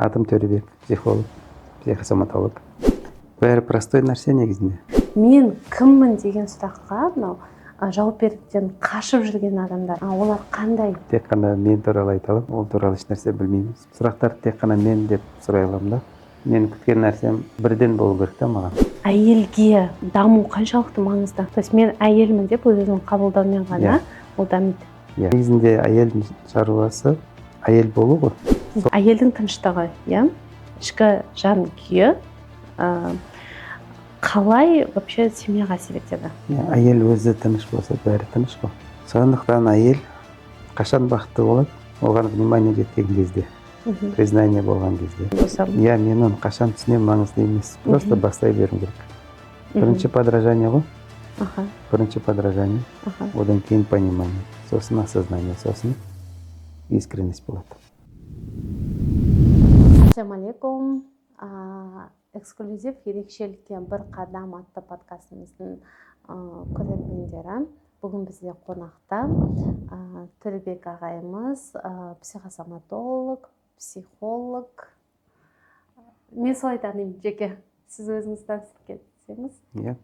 Атым Төребек, психолог, психосоматолог. Бәрі простой нәрсе негізінде. Мен кіммін деген сұраққа мынау жауап беруден қашып жүрген адамдар, олар қандай? Тек қана мен туралы айта аламын, ол туралы еш нәрсе білмейміз. Сұрақтар тек қана мен деп сұрай аламын да. Мен күткен нәрсем бірден болу керек та маған. Әйелге даму қаншалықты маңызды? То есть мен әйелмін деп өзінің қабылдаумен ғана ол дамиды. Негізінде әйелдің шаруасы әйел болу ғой. Әйелдің тыныштығы, ішкі жан күйі қалай вообще семьяға әсер етеді? Әйел өзі тыныш болса, бәрі тыныш қой. Сондықтан әйел қашан бақытты болады? Оған внимание жеткен кезде, признание болған кезде. Мен оны қашан түсінем, маңызды емес. Просто бастай беру керек. Бірінші подражание ғой. Бірінші подражание, одан кейін понимание, сосын осознание, сосын искренность болады. Ассалаумағалейкум. Эксклюзив ерекшеліктен бір қадам атты подкастымыздың көрермендері. Бүгін бізде қонақта Төребек ағайымыз, психосоматолог, психолог. Мен солай танимын жеке. Сіз өзіңіз таныстырып кетсеңіз?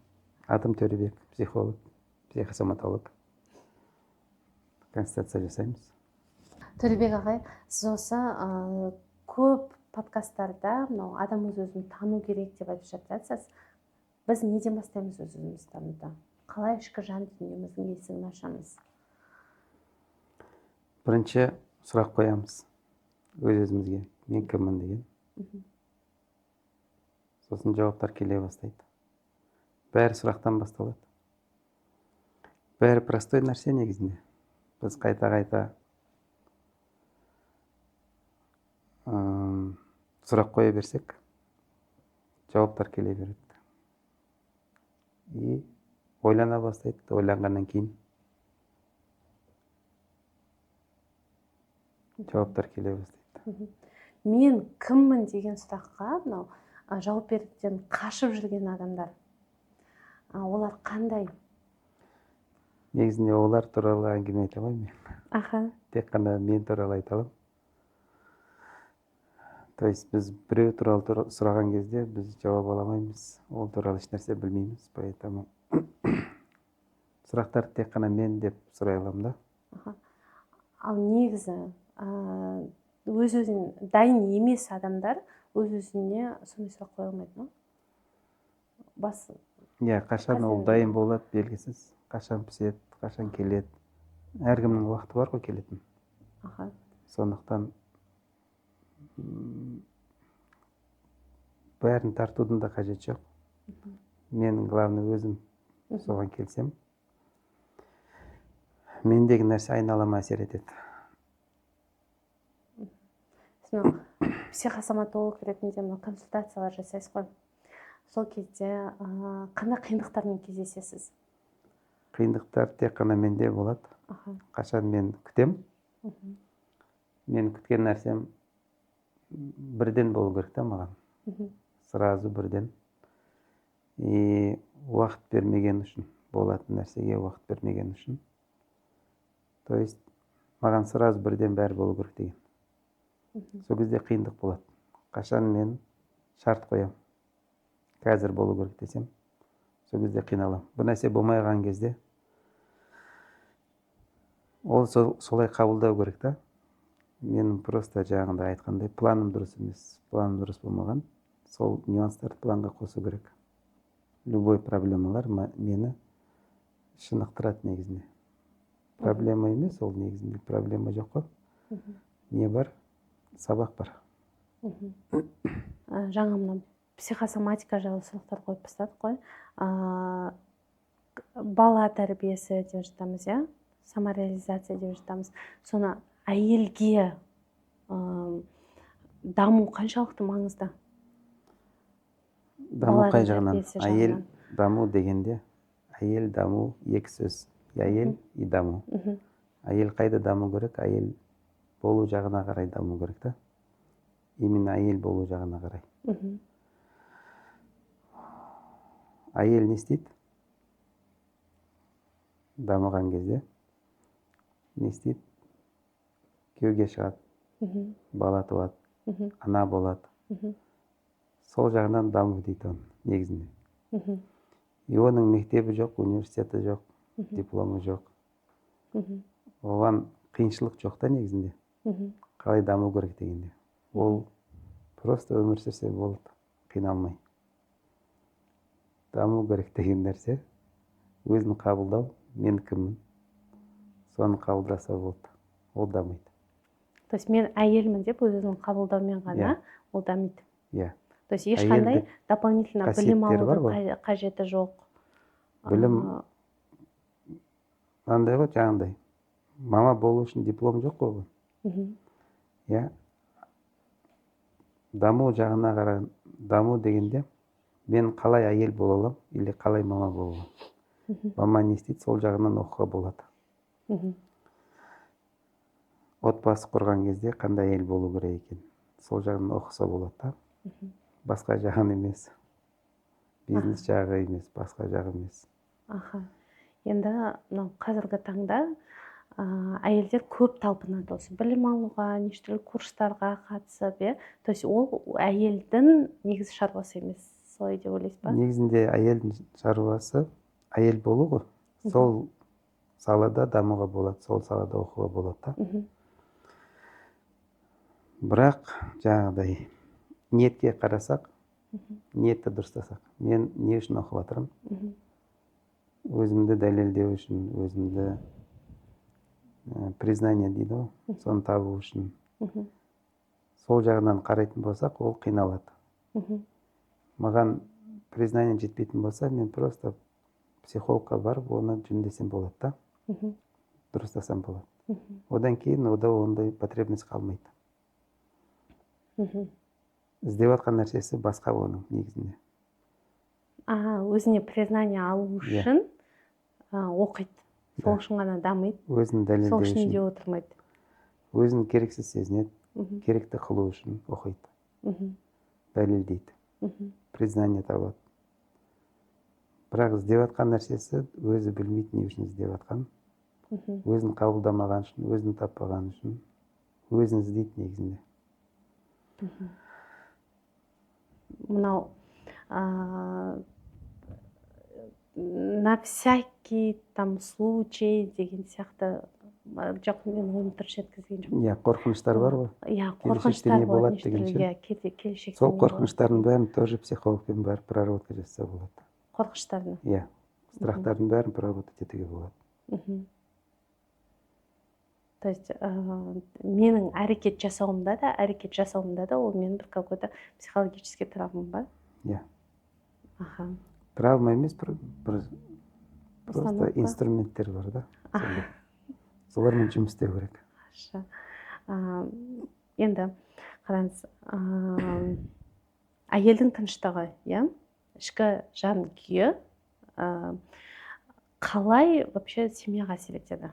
Атым Төребек, психолог, психосоматолог. Консультация жасаймыз. Төребек ағай, сіз осы көп подкасттарда адам өз-өзін тану керек деп айтып жатасыз. Біз неден бастаймыз өз-өзімізді тануды? Қалай ішкі жан дүниеміздің есігін ашамыз? Бірінші сұрақ қоямыз өз-өзімізге, мен кіммін деген. Сосын жауаптар келе бастайды. Бәрі сұрақтан басталады. Бәрі простой нәрсе негізінде. Біз қайта-қайта сұрақ қоя берсек, жауаптар келе береді. И ойлана бастайды, ойланғаннан кейін жауаптар келе бастайды. Мен кіммін деген сұраққа жауап беруден қашып жүрген адамдар, олар қандай? Негізінде олар туралы әңгіме айта алмаймын. Тек қана мен туралы айта аламын. То есть біз біреу туралы сұраған кезде біз жауап ала алмаймыз. Ол туралы еш нәрсе білмейміз. Поэтому сұрақтар тек қана мен деп сұрай аламын да. Ал негізі өз-өзін дайын емес адамдар өз-өзіне сондай сұрақ қоя алмайды ма? Қашан ол дайын болады белгісіз. Қашан піседі, қашан келеді. Әркімнің уақыты бар ғой келетін. Сондықтан бәрін тартудың да қажет жоқ. Менің главный өзім соған келсем. Мендегі нәрсе айналама әсер етеді. Психосоматолог ретінде консультациялар жасайсыз ғой. Сол кезде қандай қиындықтармен кездесесіз? Қиындықтар тек қана менде болады. Қашан мен күтем. Мен күткен нәрсем бірден болу керек та маған. Сразу бірден. И уақыт бермеген үшін, болатын нәрсеге уақыт бермеген үшін. То есть маған сразу бірден бәрі болу керек деген. Сол кезде қиындық болады. Қашан мен шарт қоям. Қазір болу керек десем, сол кезде қиналам. Бір нәрсе болмайған кезде ол солай қабылдау керек та. Мен просто жаңағында айтқандай планым дұрыс емес, планым дұрыс болмаған. Сол нюанстарды планға қосу керек. Любой проблемалар мені шынықтырады негізінде. Проблема емес, ол негізінде проблема жоқ қой. Не бар? Сабақ бар. Жаңа мына психосоматика жайлы сұрақтар қойып бастадық қой. Бала тәрбиесі деп жатамыз, самореализация деп жатамыз. Соны әйелге даму қаншалықты маңызды? Даму қай жағынан? Әйел даму дегенде, әйел даму екі сөз. Әйел и даму. Әйел қайда даму керек? Әйел болу жағына қарай даму керек та. Именно әйел болу жағына қарай. Әйел не істейді? Дамыған кезде не істейді? Күйеуге шығады, бала туады, ана болады. Сол жағынан даму дейді оны негізінде. И оның мектебі жоқ, университеті жоқ, дипломы жоқ. Оған қиыншылық жоқ та негізінде. Қалай даму керек дегенде. Ол просто өмір сүрсе болды, қиналмай. Даму керек деген нәрсе өзін қабылдау, мен кіммін, соны қабылдаса болды, ол дамиды. То есть мен әйелмін деп өзін қабылдаумен ғана ол дамиды. Иә. То есть ешқандай дополнительно білім алудың қажеті жоқ. Білім андай ғой, жаңағындай. Мама болу үшін диплом жоқ қой. Иә. Даму жағына қарай, даму дегенде мен қалай әйел бола аламын или қалай мама бола аламын. Мама не істейді, сол жағынан оқуға болады. Отбасы құрған кезде қандай әйел болу керек екен, сол жағынан оқыса болады да. Басқа жағын емес. Бизнес жағы емес, басқа жағы емес. Енді қазіргі таңда әйелдер көп талпынады осы білім алуға, неше түрлі курстарға қатысып, то есть ол әйелдің негізі шаруасы емес, солай деп ойлайсыз ба? Негізінде әйелдің шаруасы әйел болу ғой. Сол салада дамуға болады, сол салада оқуға болады да. Бірақ жаңағыдай ниетке қарасақ, ниетті дұрыстасақ, мен не үшін оқып жатырмын? Өзімді дәлелдеу үшін, өзімді признание дейді ғой, соны табу үшін. Сол жағынан қарайтын болсақ, ол қиналады. Маған признание жетпейтін болса, мен просто психологқа барып, оны жөндесем болады да. Дұрыстасам болады. Одан кейін ондай потребность қалмайды. Іздеп жатқан нәрсесі басқа оның негізінде. Өзіне признание алу үшін оқиды. Сол үшін ғана дамиды. Өзін дәлелдеу үшін. Сол үшін де отырмайды. Өзін керексіз сезінеді, керекті қылу үшін оқиды. Дәлелдейді. Признание табады. Бірақ іздеп жатқан нәрсесі өзі білмейді не үшін іздеп жатқан. Өзін қабылдамаған үшін, өзін таппаған үшін, өзін іздейді негізінде. Мынау на всякий там случай деген сияқты, жоқ, мен оны дұрыс жеткізген жоқпын. Иә, қорқыныштар бар ғой. Иә, қорқыныштар болады дегенше. Келешекте. Сол қорқыныштардың бәрін тоже психологпен барып проработка жасаса болады. Қорқыныштардың? Иә, страхтардың бәрін проработать етуге болады. То есть менің әрекет жасауымда да ол менің бір какой-то психологический травма ба? Иә. Травма емес, просто инструменттер бар да. Солармен жұмыс істеу керек. Енді қараңыз, әйелдің тыныштығы, ішкі жан күйі қалай вообще семьяға әсер етеді?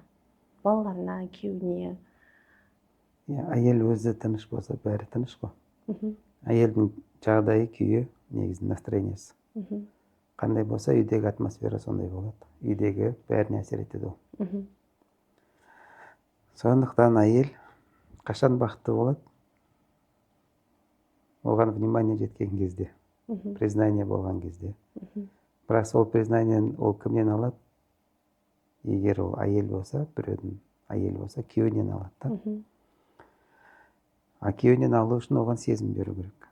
Балаларына, күйеуіне? Әйел өзі тыныш болса, бәрі тыныш қой. Әйелдің жағдайы, күйі, негізі настроениесі. Қандай болса, үйдегі атмосфера сондай болады. Үйдегі бәріне әсер етеді ол. Сондықтан әйел қашан бақытты болады? Оған внимание жеткен кезде, признание болған кезде. Бірақ сол признание ол кімнен алады? Егер ол әйел болса, біреудің әйел болса, күйеуінен алады да. Күйеуінен алу үшін оған сезім беру керек.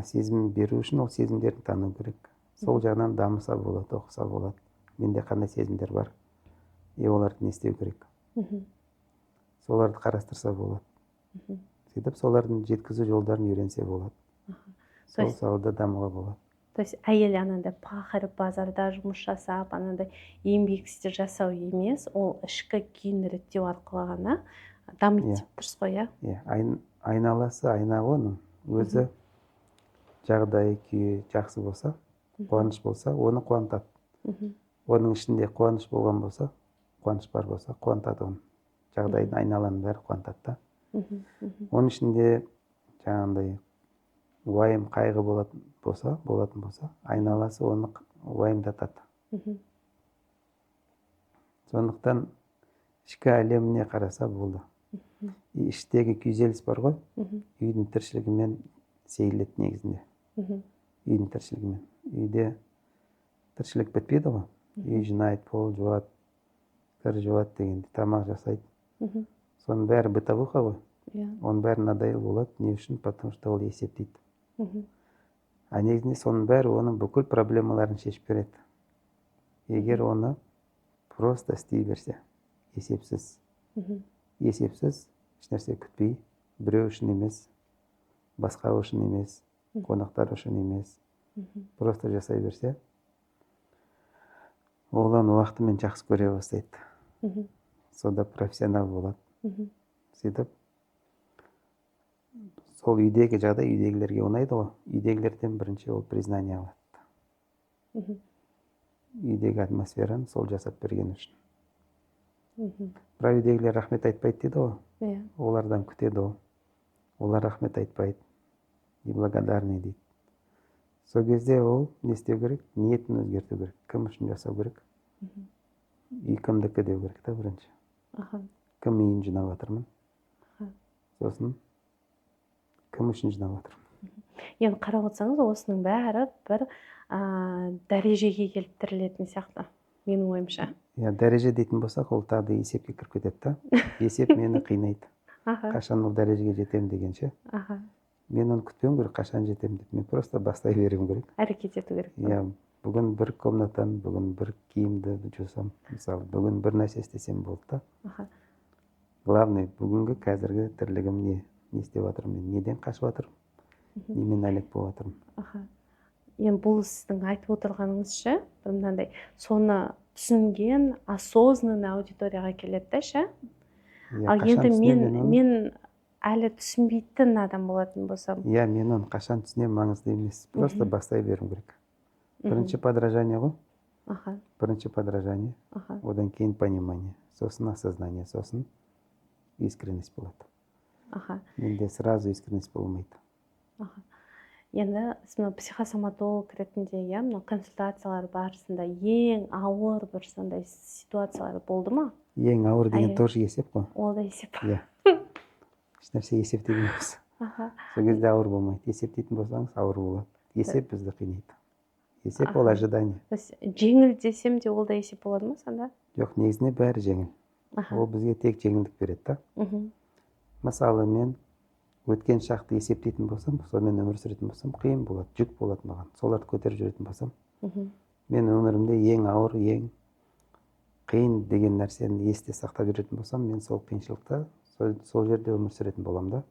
Сезім беру үшін ол сезімдерді тану керек. Сол жағынан дамыса болады, оқыса болады. Менде қандай сезімдер бар, оларды не істеу керек. Соларды қарастырса болады. Сөйтіп солардың жеткізу жолдарын үйренсе болады. Сол салада дамуға болады. То есть әйел анандай пахыр базарда жұмыс жасап, анандай еңбек істер жасау емес, ол ішкі күйін реттеу арқылы ғана дамиды, дұрыс қой, айналасы айна оның. Өзі жағдайы, күйі жақсы болса, қуаныш болса, оны қуантады. Оның ішінде қуаныш болған болса, қуаныш бар болса, қуантады оны. Жағдайын айналаның бәрі қуантады да. Оның ішінде жаңағындай уайым, қайғы болатын болса, айналасы оны уайымдатады. Сондықтан ішкі әлеміне қараса болды. Іштегі күйзеліс бар ғой, үйдің тіршілігімен сейіледі негізінде. Үйдің тіршілігімен. Үйде тіршілік бітпейді ғой. Үй жинайды, пол жуады, кір жуады дегенде, тамақ жасайды. Соның бәрі бытовуха ғой. Оның бәрі надоел болады. Не үшін? Потому что ол есептейді. А негізінде соның бәрі оның бүкіл проблемаларын шешіп береді. Егер оны просто істей берсе, есепсіз, ешнәрсе күтпей, біреу үшін емес, басқа үшін емес, қонақтар үшін емес, просто жасай берсе, ол оны уақытымен жақсы көре бастайды. Сонда профессионал болады. Сөйтіп, сол үйдегі жағдай үйдегілерге ұнайды ғой. Үйдегілерден бірінші ол признание алады. Үйдегі атмосфераны сол жасап берген үшін. Бірақ үйдегілер рахмет айтпайды дейді ғой. Олардан күтеді ол. Олар рахмет айтпайды. И благодарный дейді. Сол кезде ол не істеу керек? Ниетін өзгерту керек. Кім үшін жасау керек? Үй кімдікі деу керек та бірінші. Кім үйін жинап жатырмын? Сосын кім үшін жинап жатырмын? Енді қарап отырсаңыз, осының бәрі бір дәрежеге келіп тірелетін сияқты, менің ойымша. Дәреже дейтін болсақ, ол тағы да есепке кіріп кетеді да. Есеп мені қинайды. Қашан ол дәрежеге жетемін дегенше. Мен оны күтпеуім керек, қашан жетемін деп. Мен просто бастай беруім керек. Әрекет ету керек. Бүгін бір комнатаны, бүгін бір киімді жусам, мысалы, бүгін бір нәрсе істесем болды да. Главный, бүгінгі қазіргі тірлігім не істеп жатырмын, мен неден қашып жатырмын, немен әлек болып жатырмын. Енді бұл сіздің айтып отырғаныңызша, мынандай, соны түсінген осознанный аудиторияға келеді да, ше? Ал енді мен әлі түсінбейтін адам болатын болсам. Мен оны қашан түсінем, маңызды емес. Просто бастай беруім керек. Бірінші подражание ғой. Бірінші подражание, одан кейін понимание, сосын осознание, сосын искренность болады. Менде сразу искренность болмайды. Енді сіз психосоматолог ретінде, консультациялар барысында ең ауыр бір сондай ситуациялар болды ма? Ең ауыр деген тоже есеп қой. Ол да есеп. Ешнәрсе есептеген емес. Сол кезде ауыр болмайды. Есептейтін болсаңыз ауыр болады. Есеп бізді қинайды. Есеп ол ожидание. Жеңіл десем де ол да есеп болады ма сонда? Жоқ, негізінде бәрі жеңіл. Ол бізге тек жеңілдік береді да. Мысалы, мен өткен шақты есептейтін болсам, сонымен өмір сүретін болсам, қиын болады, жүк болады маған. Соларды көтеріп жүретін болсам, мен өмірімде ең ауыр, ең қиын деген нәрсені есте сақтап жүретін болсам, мен сол қиыншылықта, сол жерде өмір сүретін болам да.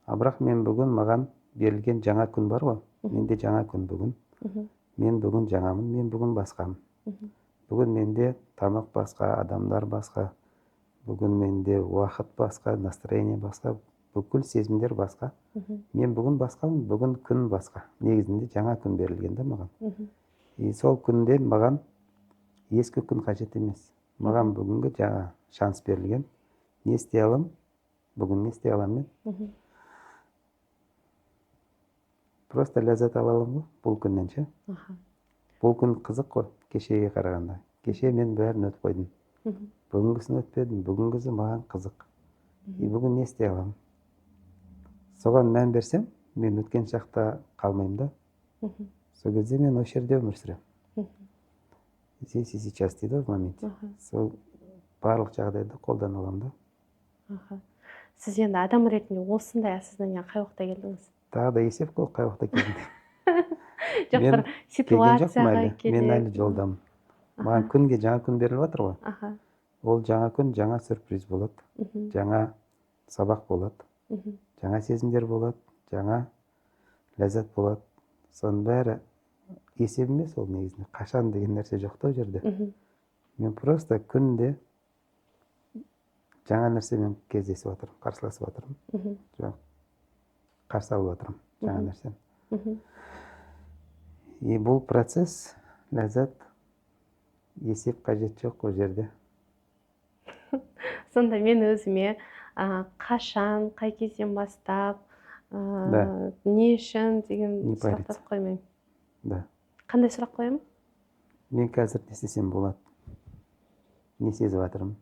Бірақ мен бүгін маған берілген жаңа күн бар ғой. Менде жаңа күн бүгін. Мен бүгін жаңамын, мен бүгін басқамын. Бүгін менде тамақ басқа, адамдар басқа. Бүгін менде уақыт басқа, настроение басқа, бүкіл сезімдер басқа. Мен бүгін басқамын, бүгін күн басқа. Негізінде жаңа күн берілген да маған. И сол күнде маған ескі күн қажет емес. Маған бүгінгі жаңа шанс берілген. Не істей аламын? Бүгін не істей аламын мен? Просто ләззат ала аламын ғой бұл күннен ше. Бұл күн қызық қой, кешеге қарағанда. Кеше мен бәрін өтіп қойдым. Бүгінгісін өтпедім, бүгінгісі маған қызық. И бүгін не істей аламын? Соған мән берсем, мен өткен шақта қалмаймын да. Сол кезде мен осы жерде өмір сүремін. Здесь и сейчас дейді в моменте. Сол барлық жағдайды қолдана аламын да. Сіз енді адам ретінде осындай осознание қай уақытта келдіңіз? Тағы да есеп қой, қай уақытта келдім. Жоқ, бір ситуацияға келеді. Мен әлі жолдамын. Маған күнге жаңа күн беріліп жатыр ғой. Ол жаңа күн жаңа сюрприз болады. Жаңа сабақ болады. Жаңа сезімдер болады. Жаңа ләззат болады. Соның бәрі есеп емес ол негізінде. Қашан деген нәрсе жоқ та ол жерде. Мен просто күнде жаңа нәрсемен кездесіп жатырмын, қарсыласып жатырмын. Жоқ, қарсы алып жатырмын жаңа нәрсені. И бұл процесс, ләззат, есеп қажет жоқ ол жерде. Сонда мен өзіме қашан, қай кезден бастап, не үшін деген сұрақтар қоймаймын. Да. Қандай сұрақ қоямын? Мен қазір не істесем болады? Не сезіп жатырмын?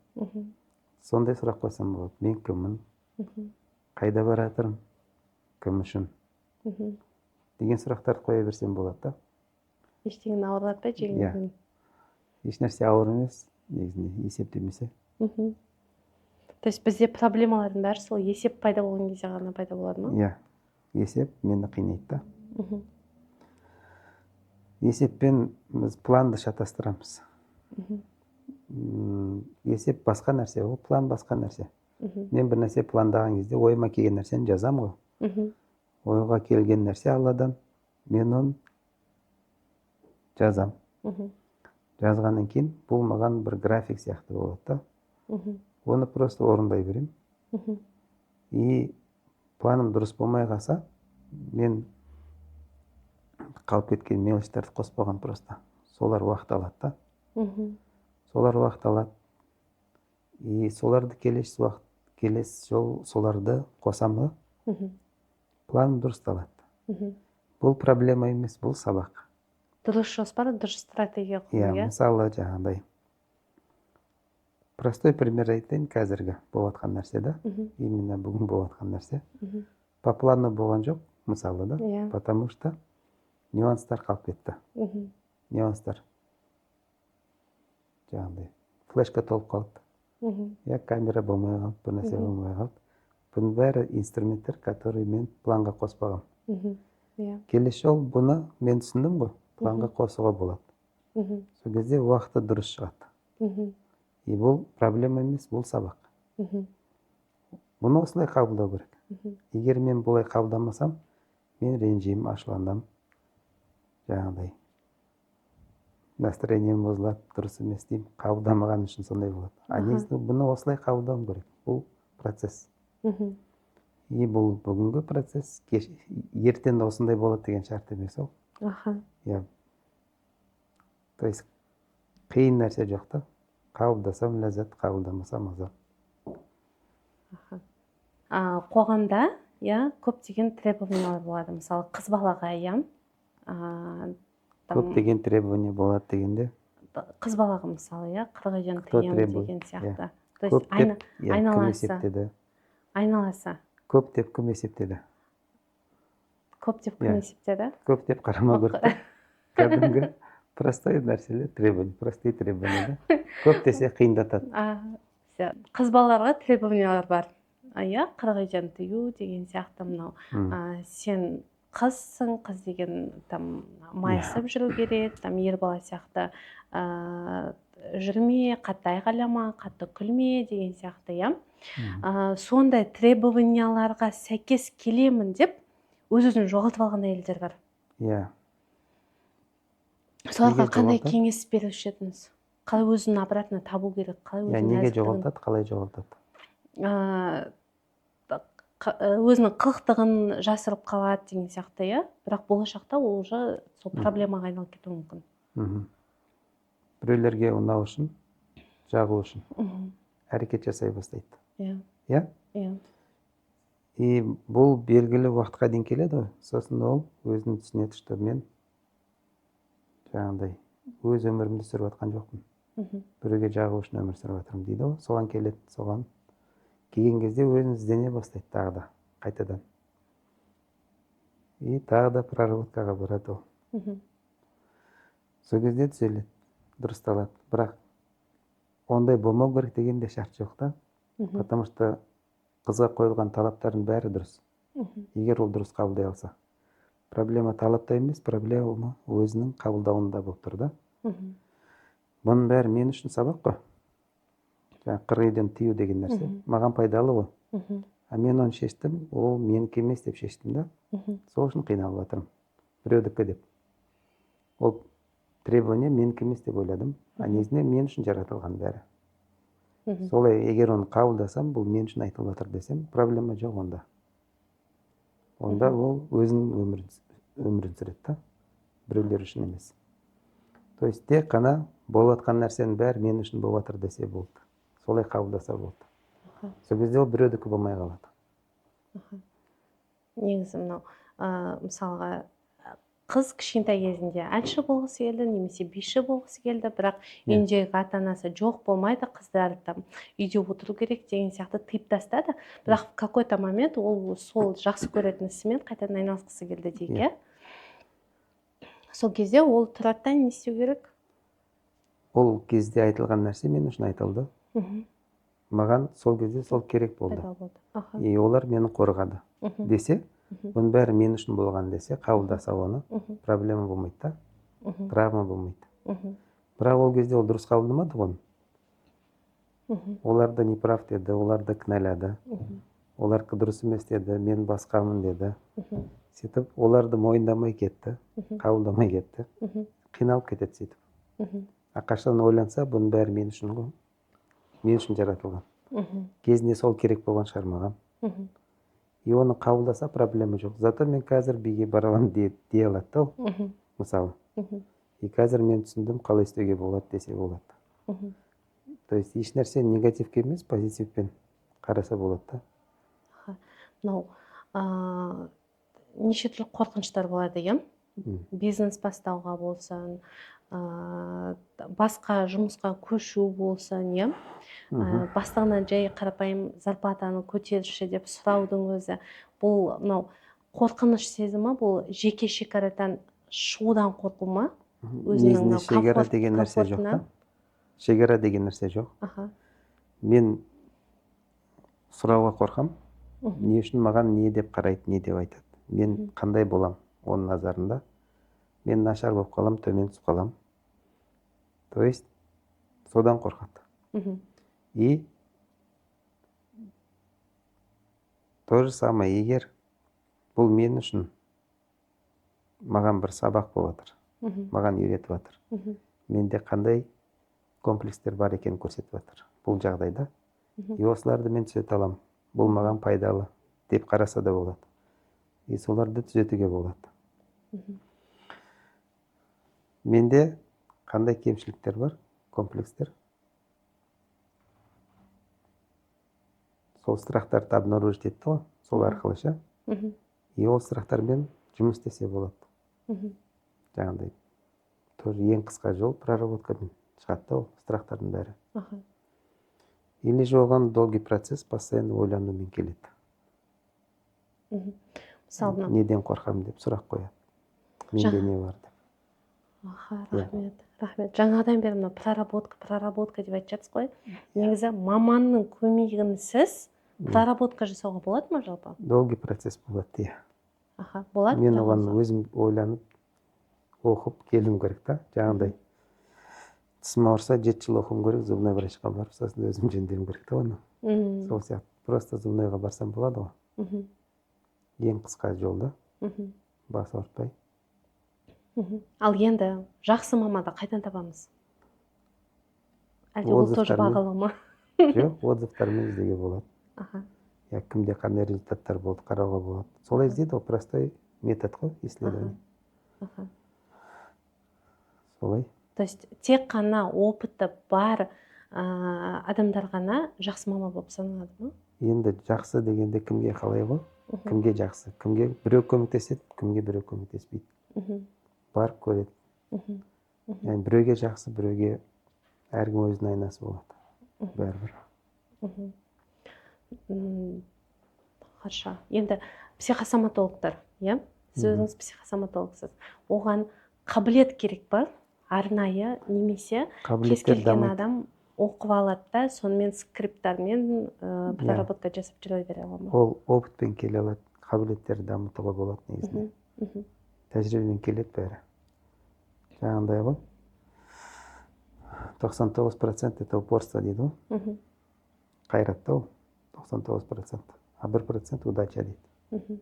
сондай сұрақ қойсам болады. Мен кіммін? Қайда бара жатырмын? Кім үшін? Деген сұрақтарды қоя берсем болады да. Ештеңені ауырлатпай жеңілдігін. Еш нәрсе ауыр емес, негізінде есептемесе. То есть бізде проблемалардың бәрі сол есеп пайда болған кезде ғана пайда болады ма? Иә, есеп мені қинайды да. Есеппен біз планды шатастырамыз. Есеп басқа нәрсе, ол план басқа нәрсе. Мен бір нәрсе пландаған кезде ойыма келген нәрсені жазам ғой. Ойға келген нәрсе Алладан, мен оны жазам. Жазғаннан кейін бұл маған бір график сияқты болады да. Оны просто орындай берем. И планым дұрыс болмай қалса, мен қалып кеткен мелочьтарды қоспаған просто. Солар уақыт алады да. Солар уақыт алады. И соларды келесі жол соларды қосамын, планым дұрысталады. Бұл проблема емес, бұл сабақ. Дұрыс жоспар, дұрыс стратегия құру, иә? Мысалы жаңағыдай. Простой пример айтайын, қазіргі болыватқан нәрсе да. Именно бүгін болыватқан нәрсе. По плану болған жоқ, мысалы да. Потому что нюанстар қалып кетті. Нюанстар. Жаңағыдай. Флешка толып қалды. Я камера болмай қалды, бір нәрсе болмай қалды. Бұның бәрі инструменттер, которые мен планға қоспағам. Келесі жол бұны мен түсіндім ғой, планға қосуға болады. Сол кезде уақыты дұрыс шығады. И бұл проблема емес, бұл сабақ. Бұны осылай қабылдау керек. Егер мен бұлай қабылдамасам, мен ренжимін, ашуланам. Жаңағыдай. Настроением бұзылады, дұрыс емес деймін. Қабылдамаған үшін сондай болады. А негізінде бұны осылай қабылдауым керек. Бұл процесс. И бұл бүгінгі процесс, ертең де осындай болады деген шарт емес ол. То есть қиын нәрсе жоқ та. Қабылдасам ләззат, қабылдамасам азап. Қоғамда көптеген требованиялар болады. Мысалы, қыз балаға көптеген требования болады дегенде. Қыз балаға мысалы, 40 жан тыйым деген сияқты. То есть айналасы. Көп деп кім есептеді? Көп деп кім есептеді? Көп деп қарама көрді. Кәдімгі простой нәрселер, требования, простые требования. Көп десе қиындатады. Қыз балаларға требованиялар бар. 40 жан тыю деген сияқты мынау. Сен қызсың, қыз деген майысып жүру керек, ер бала сияқты жүрме, қатты айғайлама, қатты күлме деген сияқты, сондай требованияларға сәйкес келемін деп өз-өзін жоғалтып алған әйелдер бар. Соларға қандай кеңес беруші едіңіз? Қалай өзін обратно табу керек? Неге жоғалтады, қалай жоғалтады? Өзінің қылықтығын жасырып қалады деген сияқты, бірақ болашақта ол уже сол проблемаға айналып кетуі мүмкін. Біреулерге ұнау үшін, жағу үшін әрекет жасай бастайды. И бұл белгілі уақытқа дейін келеді ғой. Сосын ол өзін түсінеді, что мен жаңағыдай өз өмірімді сүріп жатқан жоқпын. Біреуге жағу үшін өмір сүріп жатырмын дейді ғой. Соған келеді, соған келген кезде өзін іздене бастайды тағы да, қайтадан. И тағы да проработкаға барады ол. Сол кезде түзеледі, дұрысталады. Бірақ ондай болмау керек деген де шарт жоқ та. Потому что қызға қойылған талаптардың бәрі дұрыс. Егер ол дұрыс қабылдай алса. Проблема талапта емес, проблема өзінің қабылдауында болып тұр да. Бұның бәрі мен үшін сабақ қой. 40 үйден тыю деген нәрсе. Маған пайдалы ғой. Мен оны шештім, ол менікі емес деп шештім да. Сол үшін қиналып жатырмын. Біреудікі деп. Ол требование менікі емес деп ойладым. Негізінде мен үшін жаратылған бәрі. Солай, егер оны қабылдасам, бұл мен үшін айтылып жатыр десем, проблема жоқ онда. Онда ол өзінің өмірін сүреді да. Біреулер үшін емес. То есть тек қана болып жатқан нәрсенің бәрі мен үшін болып жатыр десе болды. Солай қабылдаса болды. Сол кезде ол біреудікі болмай қалады. Негізі мынау, мысалға, қыз кішкентай кезінде әнші болғысы келді немесе биші болғысы келді, бірақ Иә. үйіндегі ата анасы жоқ болмайды, қыздар там үйде отыру керек деген сияқты тыйып тастады, бірақ в какой-то момент ол сол жақсы көретін ісімен қайтадан айналысқысы келді дейік, Иә. сол кезде ол тұрады да не істеу керек? Ол кезде айтылған нәрсе мен үшін айтылды. Мгм. Маған сол кезде сол керек болды. Пайда болды. Аха. И олар мені қорғады Мгм. десе, Мгм. оның бәрі мен үшін болған десе, қабылдаса оны, Мгм. проблема болмайды да, Мгм. травма болмайды. Мгм. Бірақ ол кезде ол дұрыс қабылдамады оны. Мгм. Олар да неправ деді, олар да кінәлады. Мгм. Олардікі дұрыс емес деді, мен басқамын деді. Мгм. Сөйтіп, оларды мойындамай кетті, Мгм. қабылдамай кетті. Мгм. Қиналып кетеді сөйтіп. Мгм. Қашан ойланса, бұның бәрі мен үшін ғой. Мен үшін жаратылған. Мгм. Кезінде сол керек болған шығар маған. Мгм. И оны қабылдаса проблема жоқ. Зато мен қазір биге бара аламын дей алады да ол, Мгм. мысалы. Мгм. И қазір мен түсіндім қалай істеуге болады десе болады. Мгм. То есть еш нәрсе негативке емес, позитивпен қараса болады да. Аха. Мынау неше түрлі қорқыныштар болады, иә? Бизнес бастауға болсын, басқа жұмысқа көшу болсын, иә? Бастығынан жай қарапайым зарплатаны көтерші деп сұраудың өзі, бұл мынау қорқыныш сезімі, бұл жеке шекарадан шығудан қорқу ма? Негізінде шекара деген нәрсе жоқ та. Шекара деген нәрсе жоқ. Аха. Мен сұрауға қорқам. Мгм. Не үшін маған не деп қарайды, не деп айтады. Мен қандай болам оның назарында. Мен нашар болып қалам, төмен түсіп қалам. То есть содан қорқады. Мгм. И то же самое, егер бұл мен үшін маған бір сабақ болып жатыр, Мгм. маған үйретіп жатыр. Мгм. Менде қандай комплекстер бар екенін көрсетіп жатыр бұл жағдайда. Мгм. И осыларды мен түзете аламын. Бұл маған пайдалы деп қараса да болады. И соларды түзетуге болады. Мгм. Менде қандай кемшіліктер бар, комплекстер. Сол сұрақтарды обнаружить етті ғой, сол арқылы ше. Мгм. И ол сұрақтармен жұмыс істесе болады. Мгм. Жаңағыдай тоже ең қысқа жол проработкадан шығады да ол сұрақтардың бәрі. Аха. Или же оған долгий процесс, постоянно ойланумен келеді. Мгм. Мысалы мынау. Неден қорқамын деп сұрақ қояды. Менде не бар деп. Аха, Иә. рахмет, рахмет. Жаңадан бері мына проработка деп айтып жатсыз ғой. Негізі маманның көмегінсіз проработка жасауға болады ма жалпы? Долгий процесс болады, иә. Аха, болады. Мен бірақ оған осы. өзім ойланып, оқып келуім керек та. Жаңағыдай тісім ауырса 7 жыл оқуым керек, зубной врачқа барып, сосын өзім жөндеуім керек та оны. Мгм. Сол сияқты. Просто зубнойға барсам болады ғой. Мгм. Ең қысқа жолда, Мгм. бас ауыртпай. Мгм. Ал енді жақсы маманды қайдан табамыз? Әлде ол тоже Отзывтармен. бағалы ма? Жоқ, отзывтармен іздеуге болады. Аха. Я кімде қандай результаттар болды, қарауға болады. Солай іздейді ғой, простой метод қой, исследование. Аха. Солай. То есть тек қана опыты бар адамдар ғана жақсы маман болып саналады ма? Енді жақсы дегенде кімге қалай ғой? Мгм. Кімге жақсы? Кімге біреу көмектеседі, кімге біреу көмектеспейді. Мгм. Барып көреді. Мгм. Мгм. Yani біреуге жақсы, біреуге әркім өзінің айнасы болады. Бәрібір. Мгм. Хорошо. Енді психосоматологтар, иә? Сіз өзіңіз психосоматологсыз. Оған қабілет керек па? Арнайы немесе кез келген адам оқып алады да, сонымен скрипттармен проработка жасап жүре бере ала ма? Ол опытпен келе алады, қабілеттерді дамытуға болады негізінде. Мгм. Тәжірибемен келеді бәрі. Жаңағыдай ғой. 99% это упорство дейді ғой. Мгм. Қайратта ол 99%. А 1% удача дейді. Мгм.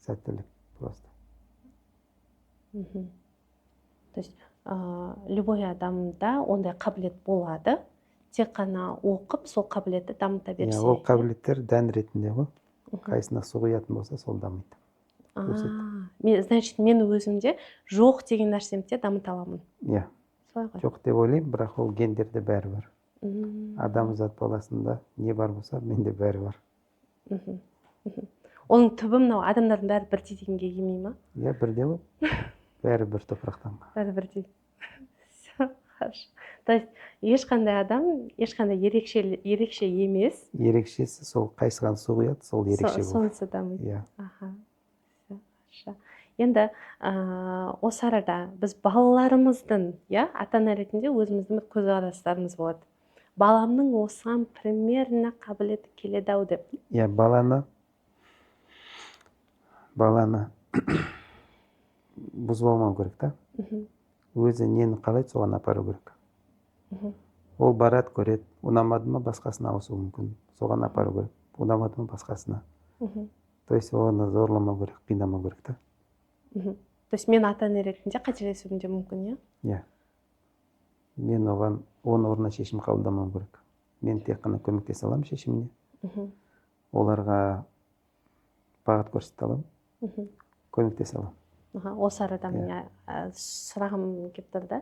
Сәттілік просто. Мгм. То есть любой адамда ондай қабілет болады. Тек қана оқып, сол қабілетті дамыта берсе. Ол қабілеттер дән ретінде ғой. Қайсына су құятын болса, сол дамиды. Значит, мен өзімде жоқ деген нәрсемде дамыта аламын. Иә. Солай ғой. Жоқ деп ойлаймын, бірақ ол гендерде бәрі бар. Мгм. Адамзат баласында не бар болса, менде бәрі бар. Мхм. Оның түбі мынау адамдардың бәрі бірдей дегенге келмей ма? Иә, бірде ғой. бәрі бір топырақтан. бәрі бірдей. Хорошо. То есть ешқандай адам ешқандай ерекше емес. Ерекшесі сол қайсыған су құяды, сол ерекше болады. Сонысы дамиды. Иә. Аха. Хорошо. Енді осы арада біз балаларымыздың, ата ана ретінде өзіміздің бір көзқарастарымыз болады. Баламның осыған примерно қабілеті келеді ау деп. Иә, баланы бұзбамау керек та. Өзі нені қалайды, соған апару керек. Ол барады, көреді, ұнамады ма басқасына ауысуы мүмкін. Соған апару керек. Ұнамады ма басқасына. То есть оны зорламау керек, қинамау керек та. То есть мен ата ана ретінде қателесуім де мүмкін, иә? Иә. Мен оның орнына шешім қабылдамау керек. Мен тек қана көмектесе аламын шешіміне. Оларға бағыт көрсете аламын. Көмектесе аламын. Осы арада міне сұрағым келіп тұр да.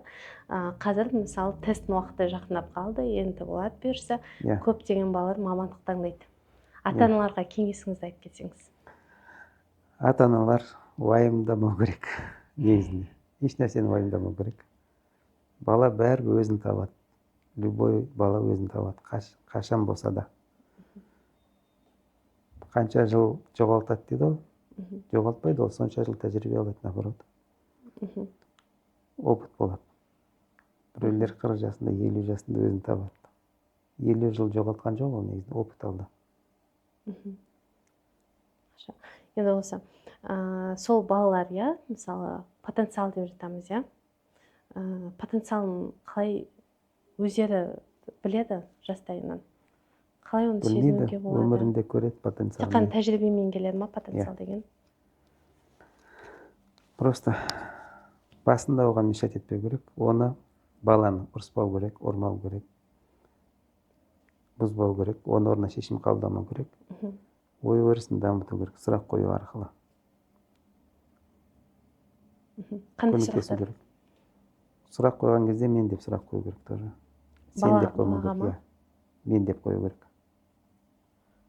Қазір мысалы тесттің уақыты жақындап қалды, енді болады бұйырса, көптеген балалар мамандық таңдайды. Ата-аналарға кеңесіңізді айтып кетсеңіз. Ата-аналар уайымдамау керек негізінде. Еш нәрсені уайымдамау керек. Бала бәрібір өзін табады. Любой бала өзін табады, қашан болса да. Қанша жыл жоғалтады дейді ғой. Жоғалтпайды, ол сонша жыл тәжірибе алады, наоборот. Опыт болады. Біреулер 40 жасында, 50 жасында өзін табады. 50 жыл жоғалтқан жоқ, ол негізінде опыт алды. Енді осы сол балалар, мысалы потенциал деп жатамыз, потенциалын қалай өздері біледі жастайынан? Қалай оны сезінуге болады? Білмейді, өмірінде көреді потенциал. Тек қана тәжірибемен келеді ма потенциал деген? Просто басында оған мешать етпеу керек. Оны баланы ұрыспау керек, ұрмау керек, бұзбау керек. Оны орнына шешім қабылдамау керек. Ой өрісін дамыту керек, сұрақ қою арқылы. Қандай сұрақтар? Сұрақ қойған кезде мен деп сұрақ қою керек тоже. Сен деп қоймау керек. Мен деп қою керек.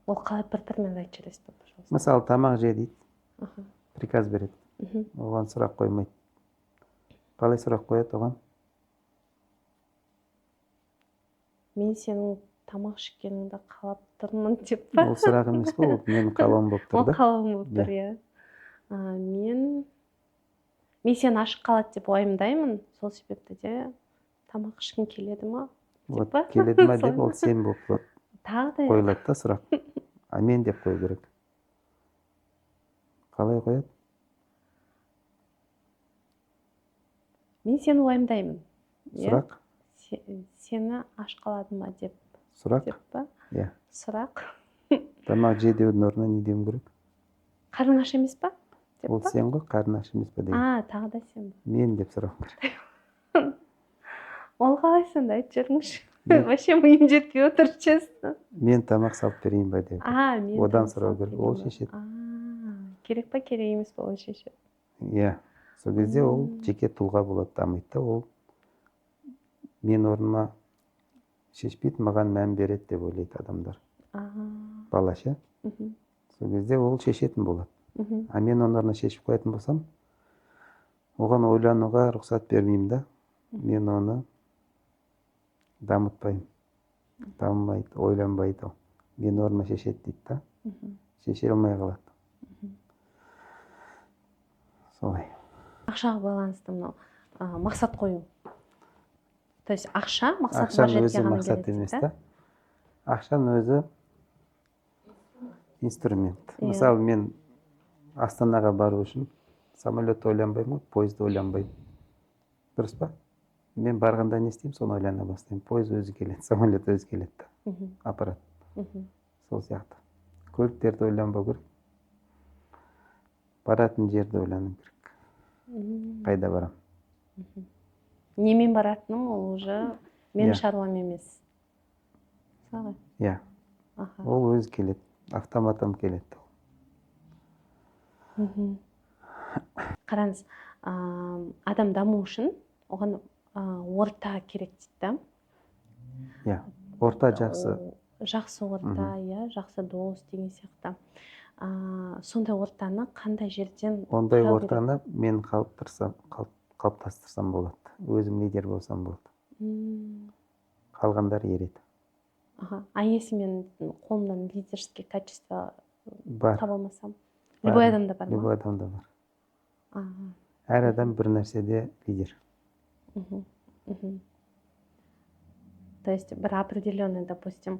Ол қалай бір-бірімен айтып жібересіз бе? Мысалы, тамақ же дейді. Приказ береді. Оған сұрақ қоймайды. Қалай сұрақ қояды оған? Мен сенің тамақ ішкеніңді қалап тұрмын деп па? Ол сұрақ емес қой, ол менің қалауым болып тұр да. Ол қалауым болып тұр, Мен сені ашық қалады деп уайымдаймын, сол себепті де тамақ ішкің келеді ма? Келеді ма деп, ол сен болып қойылады да сұрақ. А мен деп қою керек. Қалай қояды? Мен сені уайымдаймын. Сұрақ? Сені ашық қалады ма деп. Сұрақ? Деп па? Сұрақ. Тамақ же деудің орнына не деуім керек? Қарның аш емес па? Ол сен ғой, қарның аш емес па деген. Тағы да сен ба? Мен деп сұрау керек. Ол қалай сонда айтып жүріңізші. Вообще миым жетпей отыр, честно. Мен тамақ салып берейін ба деп. Одан сұрау керек, ол шешеді. Керек па, керек емес па, ол шешеді. Иә, сол кезде ол жеке тұлға болады, дамиды да, ол мен орныма шешпейді, маған мән береді деп ойлайды адамдар. Балаша. Сол кезде ол шешетін болады. А мен оның орнына шешіп қоятын болсам, оған ойлануға рұқсат бермеймін да. Мен оны дамытпаймын. Дамымайды, ойланбайды. Мен орныма шешеді дейді да. Шеше алмай қалады. Солай. Ақшаға байланысты мынау мақсат қою. То есть ақша мақсат бар жетке ғана келеді дейді. Ақшаның өзі инструмент. Мысалы, мен Астанаға бару үшін самолетті ойланбаймын, поезды ойланбаймын. Дұрыс па? Мен барғанда не істеймін, соны ойлана бастаймын. Поезд өзі келеді, самолет өзі келеді. Аппарат. Сол сияқты. Көліктерді ойланбау керек. Баратын жерді ойлану керек. Қайда барам? Немен баратыным, ол уже менің шаруам емес. Солай. Иә. Ол өзі келеді. Автоматом келеді. Қараңыз, адам даму үшін оған орта керек дейді. Иә, орта жақсы. Жақсы орта, жақсы дос деген сияқты. сондай ортаны қандай жерден Ондай құрау керек? ортаны мен қалыптастырсам болады. Өзім лидер болсам болады. Қалғандар ереді. А если мен қолымдан лидерский качество Бар. таба алмасам? Любой адамда бар ма? Любой адамда бар. Әр адам бір нәрседе лидер. То есть бір определенный, допустим,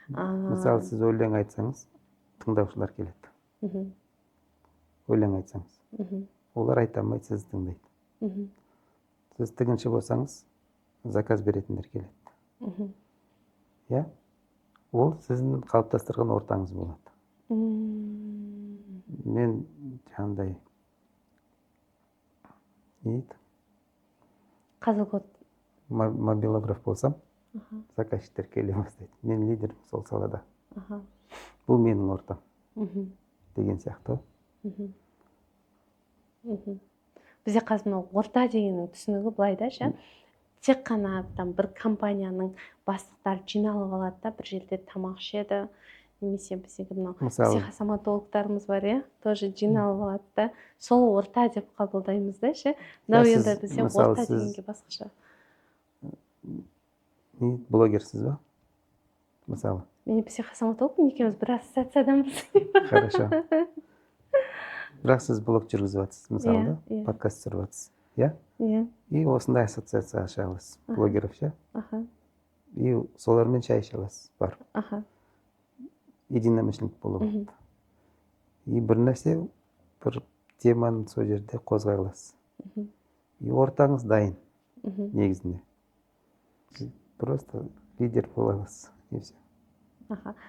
Мысалы, сіз өлең айтсаңыз, тыңдаушылар келеді. Өлең айтсаңыз. Олар айта алмайды, сіз тыңдайды. Сіз тігінші болсаңыз, заказ беретіндер келеді. Я? Ол сіздің қалыптастырған ортаңыз болады. Мен жаңағыдай Қазылғот мобилограф болсам, заказчиктер келе бастайды. Мен лидерім сол салада. Бұл менің ортам. Деген сияқты. Бізде қазір мынау орта дегеннің түсінігі былай да ше, тек қана бір компанияның бастықтары жиналып алады да бір жерде тамақ ішеді, немесе біздегі мынау психосоматологтарымыз бар, иә, тоже жиналып алады да, сол орта деп қабылдаймыз да ше. Мынау енді бізде орта дегенге басқаша. Блогерсіз ба? Мысалы. Мен психосоматологпын, екеуміз бір ассоциациядамыз. Хорошо. Бірақ сіз блог жүргізіп жатсыз, мысалы, подкаст түсіріп жатсыз. Иә? И осындай ассоциация аша аласыз, блогеров, ше? И солармен шай іше аласыз, бар. Единомышленник болып. И бір нәрсе, бір теманы сол жерде қозғай аласыз. И ортаңыз дайын, негізінде. Просто лидер бола аласыз, и все.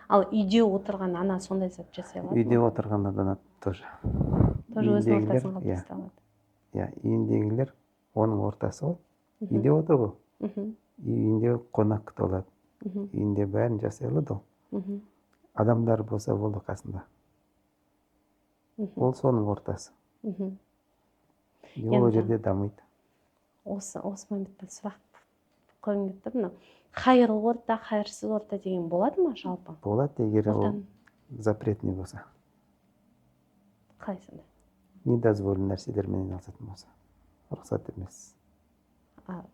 Ал үйде отырған ана сондай зат жасай алады ма? Үйде отырған ана тоже. Тоже өзінің ортасын қалыптастыра алады. Иә, үйіндегілер оның ортасы ғой. Үйде отыр ғой. Үйінде қонақ күтіп алады. Үйінде бәрін жасай алады ол. Адамдар болса болды қасында. Ол соның ортасы. Ол жерде дамиды. Осы моментте сұрақ қойғым келіп тұр. Қайырлы орта, қайырсыз орта деген болады ма жалпы? Болады, егер ол запретный болса. Қалай сонда? Недозволенный нәрселермен айналысатын болса. Рұқсат емес.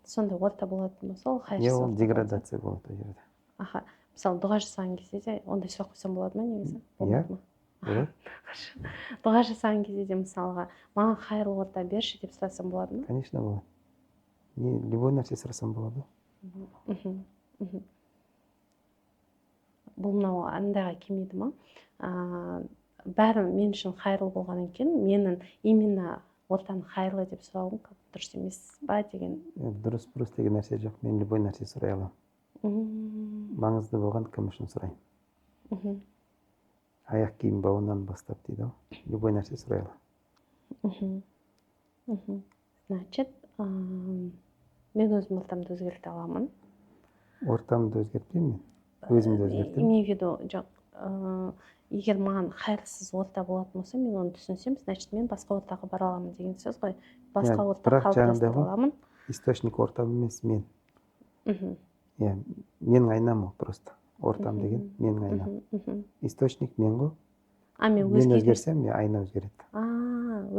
Сонда орта болатын болса, ол қайырсыз орта. Ол деградация болады ол жерде. Мысалы, дұға жасаған кезде де ондай сұрақ қойсам болады ма негізі? Иә, болады. Дұға жасаған кезде де мысалға, маған қайырлы орта берші деп сұрасам болады ма? Конечно, болады. Любой нәрсе сұрасам болады. Бұл мынау андайға келмейді ма? Бәрі мен үшін қайырлы болғаннан кейін, менің именно ортаны қайырлы деп сұрауым дұрыс емес па деген. Дұрыс бұрыс деген нәрсе жоқ. Мен любой нәрсе сұрай аламын. Маңызды болған кім үшін сұрайын. Аяқ киім бауынан бастап дейді ғой. Любой нәрсе сұрай аламын. Значит, мен өзім ортамды өзгерте аламын. Ортамды өзгертпеймін мен. Өзімді өзгертемін. Имею в виду, жоқ, егер маған қайырсыз орта болатын болса, мен оны түсінсем, значит, мен басқа ортаға бара аламын деген сөз ғой. Басқа орта қалыптастыра аламын. Источник ортам емес мен. Менің айнам ол просто. Ортам деген менің айнам. Источник мен ғой. Мен өзгерсем, айна өзгереді.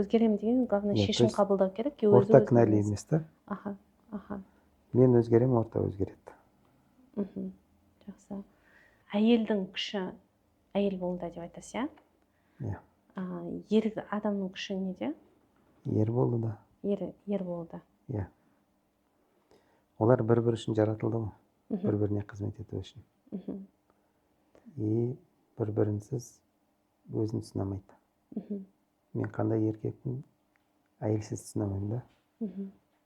Өзгерем деген, главное, шешім қабылдау керек. Орта кінәлі емес та. Мен өзгерем, орта өзгереді. Жақсы. Әйелдің күші әйел болуда деп айтасыз, иә? Ер адамның күші неде? Ер болуда. Ер болуда. Иә. Олар бір-бір үшін жаратылды ғой. Бір-біріне қызмет ету үшін. И бір-бірінсіз өзін түсінамайды. Мен қандай еркекпін, әйелсіз түсінамаймын да.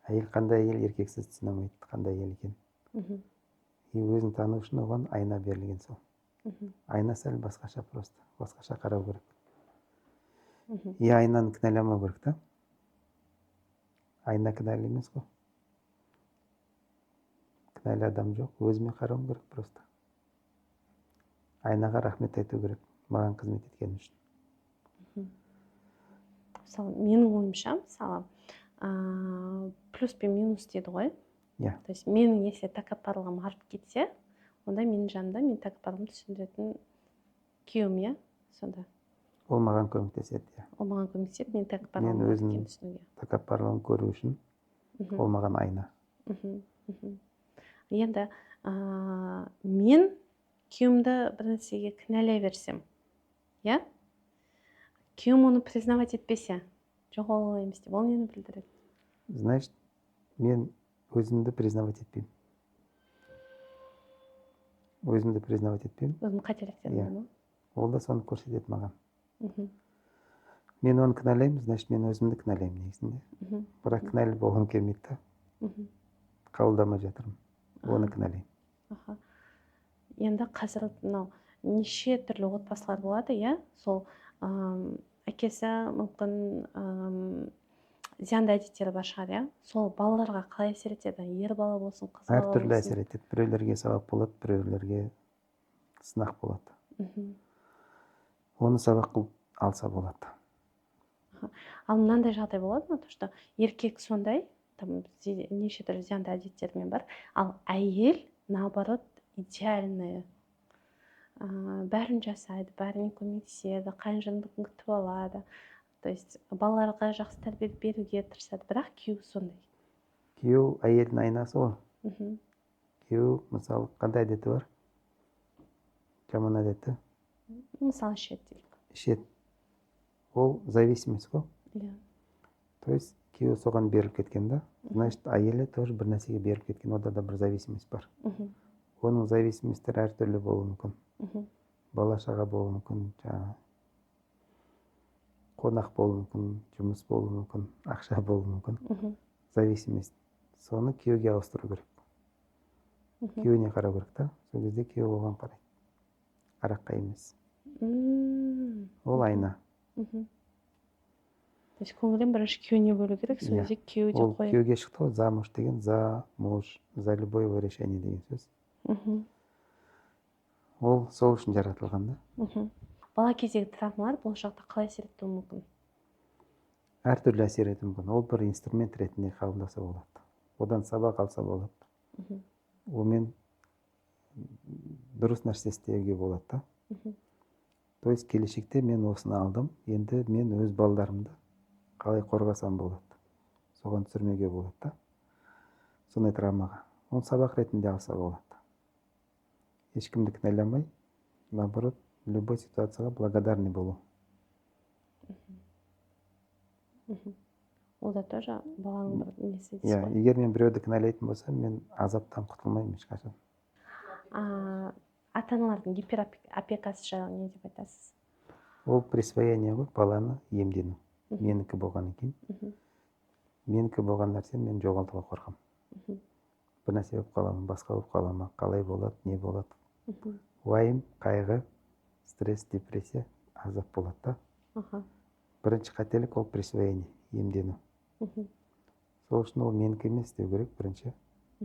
Әйел қандай әйел, еркексіз түсінамайды, қандай әйел екен. И өзін тану үшін оған айна берілген сол. Айна сәл басқаша просто, басқаша қарау керек. И айнаны кінәламау керек та. Айна кінәлі емес қой. Кінәлі адам жоқ, өзіме қарауым керек просто. Айнаға рахмет айту керек, маған қызмет еткен үшін. Мысалы, менің ойымша, мысалы, плюс пен минус дейді ғой. То есть менің если тәкаппарлығым артып кетсе, онда менің жанымда мен тәкаппарлығымды түсіндіретін күйеуім, иә, сонда. ол маған көмектеседі. Ол маған көмектеседі, мен Мен тәкаппарлығым бар өзім екенін түсінуге. тәкаппарлығын көру үшін ол маған айна. Енді мен күйеуімді бір нәрсеге кінәлай берсем, иә, күйеуім оны признавать етпесе, жоқ ол олай емес деп, ол нені білдіреді? Значит, мен өзімді признавать етпеймін. Өзім қателіктерімді. Ол да соны көрсетеді маған. Мен оны кінәлаймын, значит, мен өзімді кінәлаймын негізінде. Бірақ кінәлі болғым келмейді да. Қабылдамай жатырмын. Оны кінәлаймын. Енді қазір мынау неше түрлі отбасылар болады, иә? Сол әкесі мүмкін зиянды әдеттері бар шығар, иә? Сол балаларға қалай әсер етеді? Ер бала болсын, қыз бала болсын? Әртүрлі әсер етеді. Біреулерге сабақ болады, біреулерге сынақ болады. Оны сабақ қылып алса болады. Ал мынандай жағдай болады ма, то что еркек сондай, там неше түрлі зиянды әдеттермен бар, ал әйел наоборот идеальный, бәрін жасайды, бәріне көмектеседі, қайынжандылығын күтіп алады, то есть балаларға жақсы тәрбие беруге тырысады, бірақ күйеуі сондай. Күйеу әйелдің айнасы ғой. Күйеу мысалы қандай әдеті бар? Жаман әдеті? Мысалы ішеді. Ол зависимость ғой. То есть күйеуі соған беріліп кеткен да, значит, әйелі тоже бір нәрсеге беріліп кеткен, ода да бір зависимость бар. Оның зависимостьтері әртүрлі болуы мүмкін. Бала шаға болуы мүмкін, қонақ болуы мүмкін, жұмыс болуы мүмкін, ақша болуы мүмкін. Зависимость. Соны күйеуге ауыстыру керек. Күйеуіне қарау керек та, сол кезде күйеуі оған қарайды. Араққа емес. Ол айна. То есть көңілін бірінші күйеуіне бөлу керек, сол кезде күйеуі де қойып. Ол күйеуге шықты ғой, замуж деген, за муж, за любое решение деген сөз. Ол сол үшін жаратылған да. Бала кездегі травмалар болашақта қалай әсер етуі мүмкін? Әртүрлі әсер етуі мүмкін. Ол бір инструмент ретінде қабылдаса болады. Одан сабақ алса болады. Онымен дұрыс нәрсе істеуге болады да. То есть келешекте мен осыны алдым, енді мен өз балаларымды қалай қорғасам болады. Соған түсірмеуге болады да. Сондай травмаға. Оны сабақ ретінде алса болады. Ешкімді кінәламай, наоборот, любой ситуацияға благодарный болу. Ол да тоже баланың бір несі дейсіз ғой. Егер мен біреуді кінәлайтын болсам, мен азаптан құтылмаймын ешқашан. Ата-аналардың гиперопекасы жайлы не деп айтасыз? Ол присвоение ғой, баланы иемдену. Менікі болған екен. Менікі болған нәрсе мен жоғалтуға қорқам. Бір нәрсе болып қаламын, басқа болып қаламын, қалай болады, не болады. Уайым, қайғы, стресс, депрессия азап болады да. Бірінші қателік ол присвоение, иемдену. Сол үшін ол менікі емес деу керек, бірінші.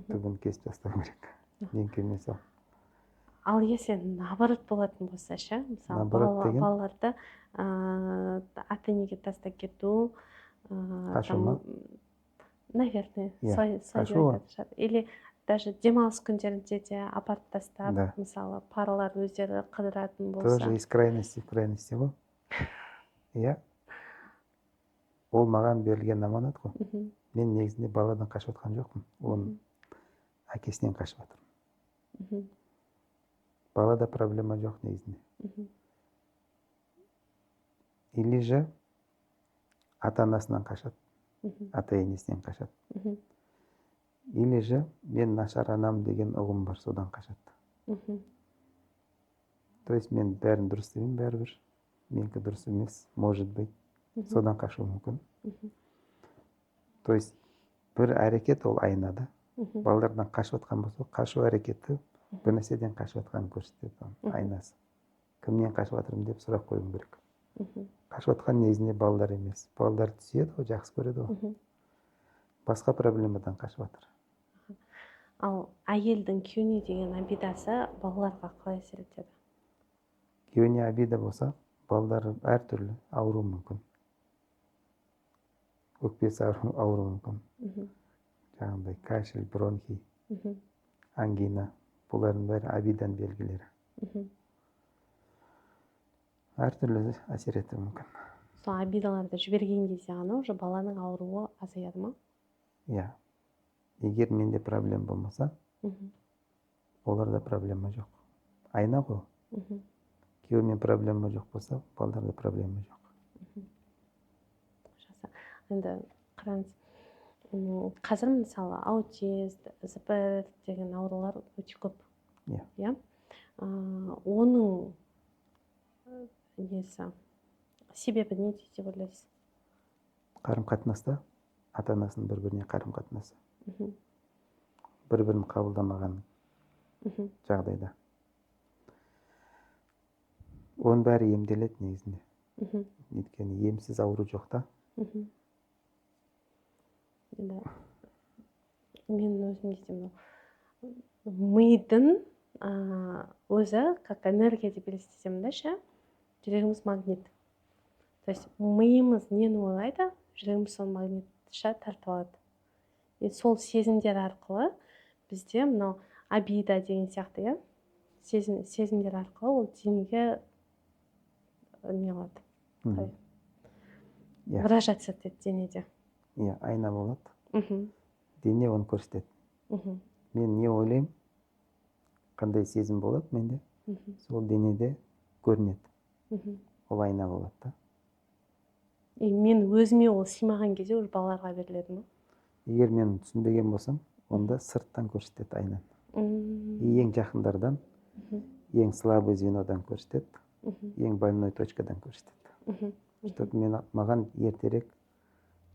Түбін кесіп тастау керек. Менікі емес ол. Ал если наоборот болатын болса ше, мысалы балаларды ата-енеге тастап кету, қашу ма? Наверное, солай деп айтады шығар. Или даже демалыс күндерінде де апарып тастап, мысалы паралар өздері қыдыратын болса. Тоже из крайности в крайности ғой. Иә. Ол маған берілген аманат қой. Мен негізінде баладан қашып отқан жоқпын. Оның әкесінен қашып жатырмын. Балада проблема жоқ негізінде. Или же ата-анасынан қашады, ата-енесінен қашады. Или же мен нашар анам деген ұғым бар, содан қашады. То есть мен бәрін дұрыс деймін, бәрібір. Менікі дұрыс емес, может быть. Содан қашу мүмкін. То есть бір әрекет ол айнада. Балалардан қашып отқан болса, қашу әрекеті бір нәрседен қашып отқанын көрсетеді, айнасы. Кімнен қашып жатырмын деп сұрақ қоюым керек. Қашып отқан негізінде балалар емес. Балалар түседі ғой, жақсы көреді ғой. Басқа проблемадан қашып жатыр. Ал әйелдің күйеуіне деген обидасы балаларға қалай әсер етеді? Күйеуіне обида болса, балалар әртүрлі ауыру мүмкін. Өкпесі ауыру мүмкін. Жаңағыдай кашель, бронхи, ангина. Бұлардың бәрі обиданың белгілері. әртүрлі әсер етуі мүмкін. сол обидаларды жіберген кезде ғана уже баланың ауруы азаяды ма? Иә, егер менде проблема болмаса, оларда проблема жоқ. Айна ғой. Күйеумен проблема жоқ болса, балаларда проблема жоқ. Жақсы. Енді қараңыз, қазір мысалы аутист, ЗПР деген аурулар өте көп. Иә. Оның несі, себебі не деп ойлайсыз? Қарым-қатынаста, ата-анасының бір-біріне қарым-қатынасы. Бір-бірін қабылдамаған жағдайда. Оның бәрі емделеді негізінде. Өйткені емсіз ауру жоқ та. Мен өзім десем, мидың өзі как энергия деп елестетемін да, ше, жүрегіміз магнит. То есть миымыз нені ойлайды, жүрегіміз сол магнитша тартып алады. И сол сезімдер арқылы бізде мынау обида деген сияқты, сезімдер арқылы ол денеге не алады, выражаться етеді денеде. Иә, айна болады. Дене оны көрсетеді. Мен не ойлаймын, қандай сезім болады менде, сол денеде көрінеді. Ол айна болады да. Мен өзіме ол симаған кезде уже балаларға беріледі ме? Егер мен түсінбеген болсам, онда сырттан көрсетеді айнаны. Ең жақындардан, ең слабый звенодан көрсетеді, ең больной точкадан көрсетеді. Чтобы маған ертерек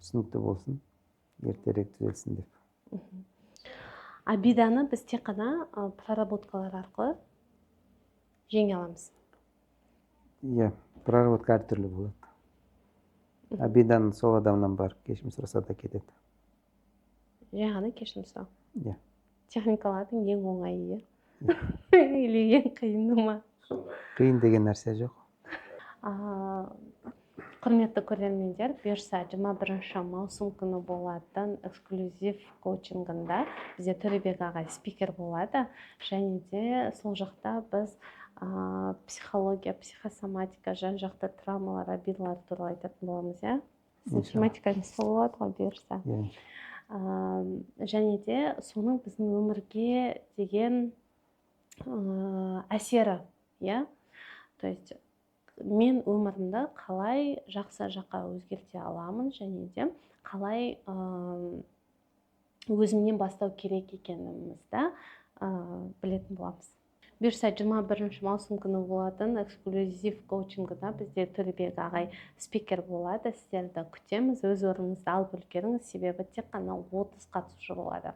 түсінікті болсын, ертерек түзелсін деп. Обиданы біз тек қана проработкалар арқылы жеңе аламыз. Иә, проработка әртүрлі болады. Обиданы сол адамнан барып кешірім сұраса да кетеді. Жай ғана кешірім сұрау. Иә. Техникалардың ең оңайы, или ең қиыны ма? Қиын деген нәрсе жоқ. Құрметті көрермендер, бұйырса 21 маусым күні болатын эксклюзив коучингында бізде Төребек ағай спикер болады, және де сол жақта біз психология, психосоматика, жан-жақты травмалар, обидалар туралы айтатын боламыз, иә? Сіздің тематикаңыз сол болады ғой, бұйырса. Және де соның біздің өмірге деген әсері, иә? То есть мен өмірімді қалай жақсы жаққа өзгерте аламын, және де қалай өзімнен бастау керек екенімізді білетін боламыз. Бұйырса 21 маусым күні болатын эксклюзив коучингында бізде Төребек ағай спикер болады. Сіздерді күтеміз, өз орныңызды алып үлгеріңіз, себебі тек қана 30 қатысушы болады.